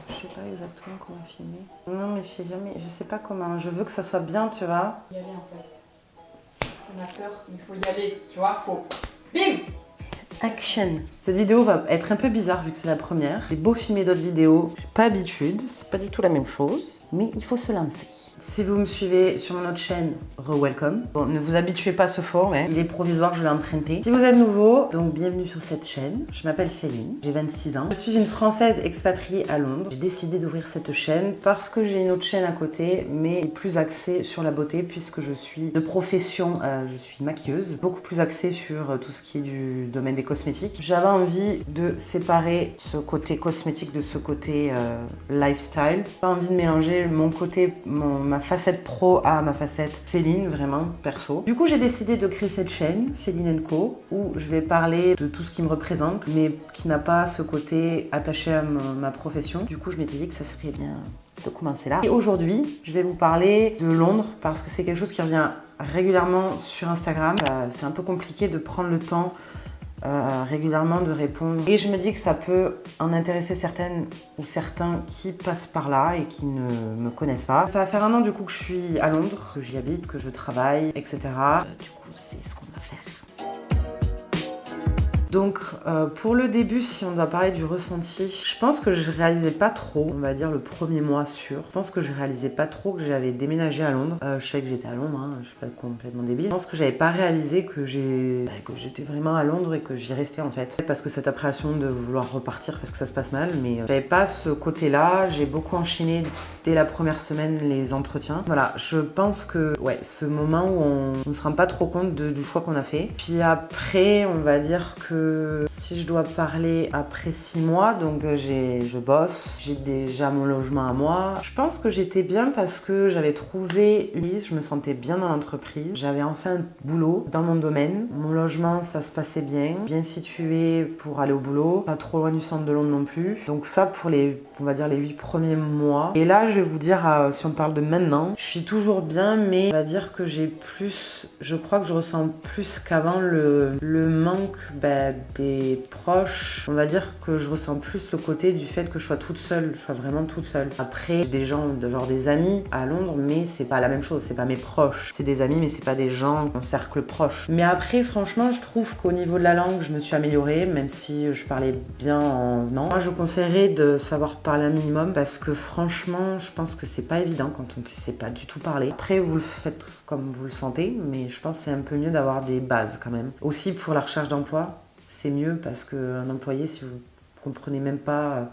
Je sais pas exactement comment filmer. Non, mais je sais pas comment. Je veux que ça soit bien, tu vois. Y aller en fait. On a peur, mais faut y aller, tu vois, faut. Bim! Action. Cette vidéo va être un peu bizarre vu que c'est la première. J'ai beau filmer d'autres vidéos, j'ai pas habitude, c'est pas du tout la même chose, mais il faut se lancer. Si vous me suivez sur mon autre chaîne, re-welcome. Bon, ne vous habituez pas à ce format, il est provisoire, je l'ai emprunté. Si vous êtes nouveau, donc bienvenue sur cette chaîne. Je m'appelle Céline, j'ai 26 ans. Je suis une Française expatriée à Londres. J'ai décidé d'ouvrir cette chaîne parce que j'ai une autre chaîne à côté, mais plus axée sur la beauté puisque je suis de profession, je suis maquilleuse. Beaucoup plus axée sur tout ce qui est du domaine des cosmétiques. J'avais envie de séparer ce côté cosmétique de ce côté lifestyle. J'ai pas envie de mélanger mon côté, ma facette pro à ma facette Céline, vraiment perso. Du coup, j'ai décidé de créer cette chaîne, Céline & Co, où je vais parler de tout ce qui me représente, mais qui n'a pas ce côté attaché à ma profession. Du coup, je m'étais dit que ça serait bien de commencer là. Et aujourd'hui, je vais vous parler de Londres parce que c'est quelque chose qui revient régulièrement sur Instagram. C'est un peu compliqué de prendre le temps régulièrement de répondre. Et je me dis que ça peut en intéresser certaines ou certains qui passent par là et qui ne me connaissent pas. Ça va faire 1 an du coup que je suis à Londres, que j'y habite, que je travaille, etc. Du coup, c'est ce qu'on va faire. Donc pour le début, si on doit parler du ressenti, je pense que je réalisais pas trop, on va dire le premier mois sûr. Je pense que je réalisais pas trop que j'avais déménagé à Londres. Je sais que j'étais à Londres, hein, je suis pas complètement débile. Je pense que j'avais pas réalisé que j'étais vraiment à Londres et que j'y restais en fait. Parce que cette appréhension de vouloir repartir parce que ça se passe mal, mais j'avais pas ce côté-là. J'ai beaucoup enchaîné dès la première semaine les entretiens. Voilà, je pense que ouais, ce moment où on ne se rend pas trop compte du choix qu'on a fait. Puis après, on va dire que si je dois parler après 6 mois, donc je bosse, j'ai déjà mon logement à moi. Je pense que j'étais bien parce que j'avais trouvé une liste, je me sentais bien dans l'entreprise. J'avais enfin un boulot dans mon domaine. Mon logement, ça se passait bien situé pour aller au boulot, pas trop loin du centre de Londres non plus. Donc ça pour on va dire les 8 premiers mois. Et là, je vais vous dire, si on parle de maintenant, je suis toujours bien, mais on va dire que je crois que je ressens plus qu'avant le manque des proches. On va dire que je ressens plus le côté du fait que je sois toute seule, je sois vraiment toute seule. Après, des gens, genre des amis à Londres, mais c'est pas la même chose, c'est pas mes proches. C'est des amis, mais c'est pas des gens, mon cercle proche. Mais après, franchement, je trouve qu'au niveau de la langue, je me suis améliorée, même si je parlais bien en venant. Moi, je vous conseillerais de savoir parler un minimum parce que franchement, je pense que c'est pas évident quand on ne sait pas du tout parler. Après, vous le faites comme vous le sentez, mais je pense que c'est un peu mieux d'avoir des bases quand même. Aussi pour la recherche d'emploi, c'est mieux parce qu'un employé, si vous comprenez même pas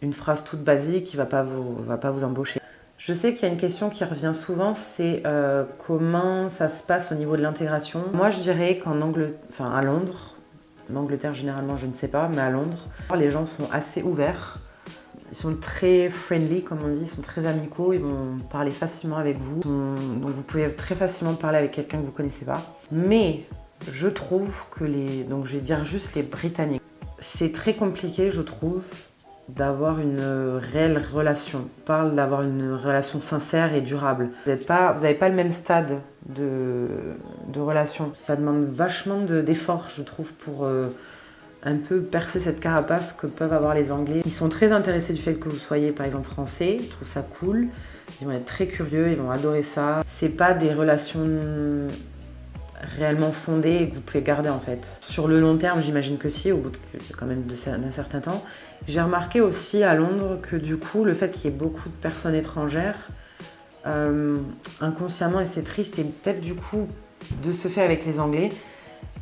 une phrase toute basique, il va pas vous embaucher. Je sais qu'il y a une question qui revient souvent, c'est comment ça se passe au niveau de l'intégration. Moi, je dirais qu'à Londres, en Angleterre généralement, je ne sais pas, mais à Londres, les gens sont assez ouverts. Ils sont très friendly, comme on dit, ils sont très amicaux, ils vont parler facilement avec vous. Donc vous pouvez très facilement parler avec quelqu'un que vous ne connaissez pas. Mais je trouve que donc je vais dire juste les Britanniques, c'est très compliqué, je trouve, d'avoir une réelle relation. On parle d'avoir une relation sincère et durable. Vous n'avez pas le même stade de relation. Ça demande vachement d'efforts, je trouve, pour un peu percer cette carapace que peuvent avoir les Anglais. Ils sont très intéressés du fait que vous soyez par exemple français, ils trouvent ça cool, ils vont être très curieux, ils vont adorer ça. C'est pas des relations réellement fondées et que vous pouvez garder en fait. Sur le long terme, j'imagine que si, au bout quand même d'un certain temps. J'ai remarqué aussi à Londres que du coup, le fait qu'il y ait beaucoup de personnes étrangères, inconsciemment, et c'est triste, et peut-être du coup, de se faire avec les Anglais,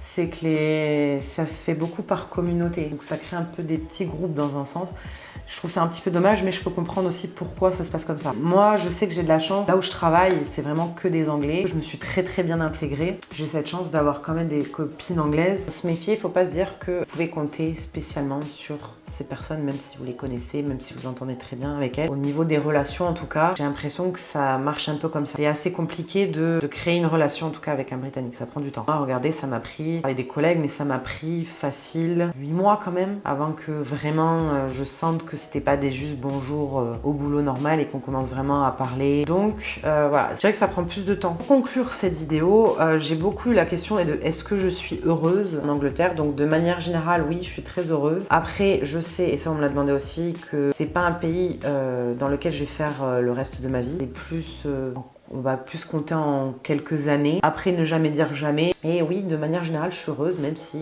c'est que ça se fait beaucoup par communauté. Donc ça crée un peu des petits groupes dans un sens. Je trouve ça un petit peu dommage, mais je peux comprendre aussi pourquoi ça se passe comme ça. Moi, je sais que j'ai de la chance. Là où je travaille, c'est vraiment que des Anglais. Je me suis très très bien intégrée. J'ai cette chance d'avoir quand même des copines anglaises. Faut se méfier, il ne faut pas se dire que vous pouvez compter spécialement sur ces personnes, même si vous les connaissez, même si vous entendez très bien avec elles. Au niveau des relations, en tout cas, j'ai l'impression que ça marche un peu comme ça. C'est assez compliqué de créer une relation, en tout cas avec un Britannique. Ça prend du temps. Moi, regardez, ça m'a pris d'esprit. Je parlais des collègues, mais ça m'a pris facile 8 mois quand même avant que vraiment je sente que c'était pas des juste bonjour au boulot normal et qu'on commence vraiment à parler. Donc voilà, c'est vrai que ça prend plus de temps. Pour conclure cette vidéo, j'ai beaucoup eu la question de est-ce que je suis heureuse en Angleterre. Donc de manière générale, oui, je suis très heureuse. Après, je sais, et ça on me l'a demandé aussi, que c'est pas un pays dans lequel je vais faire le reste de ma vie. C'est plus on va plus compter en quelques années. Après, ne jamais dire jamais. Et oui, de manière générale, je suis heureuse, même si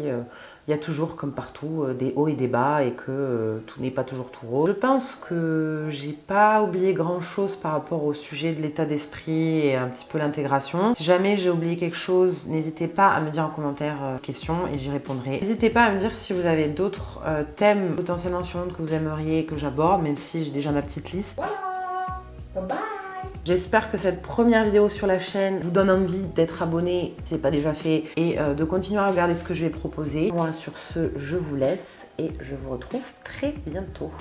il y a toujours, comme partout, des hauts et des bas et que tout n'est pas toujours tout rose. Je pense que j'ai pas oublié grand chose par rapport au sujet de l'état d'esprit et un petit peu l'intégration. Si jamais j'ai oublié quelque chose, n'hésitez pas à me dire en commentaire question et j'y répondrai. N'hésitez pas à me dire si vous avez d'autres thèmes potentiellement sur Londres que vous aimeriez que j'aborde, même si j'ai déjà ma petite liste. Voilà. Bye bye. J'espère que cette première vidéo sur la chaîne vous donne envie d'être abonné si ce n'est pas déjà fait et de continuer à regarder ce que je vais proposer. Moi sur ce, je vous laisse et je vous retrouve très bientôt.